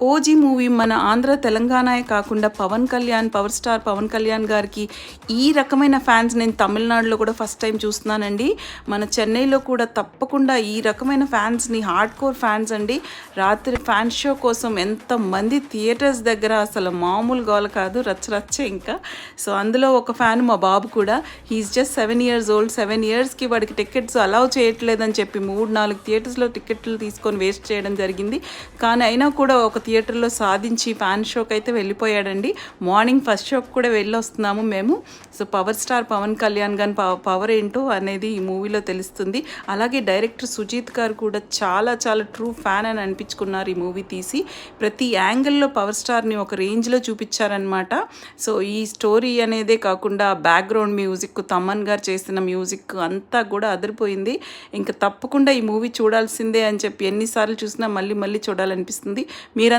OG movie మన ఆంధ్ర తెలంగాణే కాకుండా power star Pawan Kalyan గారికి ఈ రకమైన ఫ్యాన్స్ నేను తమిళనాడులో కూడా ఫస్ట్ టైం చూస్తున్నానండి. మన చెన్నైలో కూడా తప్పకుండా ఈ రకమైన ఫ్యాన్స్ని హార్డ్ కోర్ ఫ్యాన్స్ అండి. రాత్రి ఫ్యాన్ షో కోసం ఎంతమంది థియేటర్స్ దగ్గర అసలు మామూలు గోల కాదు, రచ్చరచ్చే ఇంకా. సో అందులో ఒక ఫ్యాన్ మా బాబు కూడా, హీఈస్ జస్ట్ 7 years old. 7 yearsకి వాడికి టికెట్స్ అలౌ చేయట్లేదని చెప్పి 3-4 థియేటర్స్లో టికెట్లు తీసుకొని వేస్ట్ చేయడం జరిగింది. కానీ అయినా కూడా ఒక థియేటర్లో సాధించి ఫ్యాన్ షోకి అయితే వెళ్ళిపోయాడండి. మార్నింగ్ ఫస్ట్ షోకి కూడా వెళ్ళొస్తున్నాము మేము. So power star Pawan Kalyan గారి పవర్ ఏంటో అనేది ఈ మూవీలో తెలుస్తుంది. అలాగే డైరెక్టర్ సుజీత్ గారు కూడా చాలా చాలా ట్రూ ఫ్యాన్ అని అనిపించుకున్నారు ఈ మూవీ తీసి. ప్రతి యాంగిల్లో పవర్ స్టార్ని ఒక రేంజ్లో చూపించారనమాట. సో ఈ స్టోరీ అనేదే కాకుండా బ్యాక్గ్రౌండ్ మ్యూజిక్, తమన్ గారు చేసిన మ్యూజిక్ అంతా కూడా అదిరిపోయింది. ఇంకా తప్పకుండా ఈ మూవీ చూడాల్సిందే అని చెప్పి ఎన్నిసార్లు చూసినా మళ్ళీ మళ్ళీ చూడాలనిపిస్తుంది. మీరంతా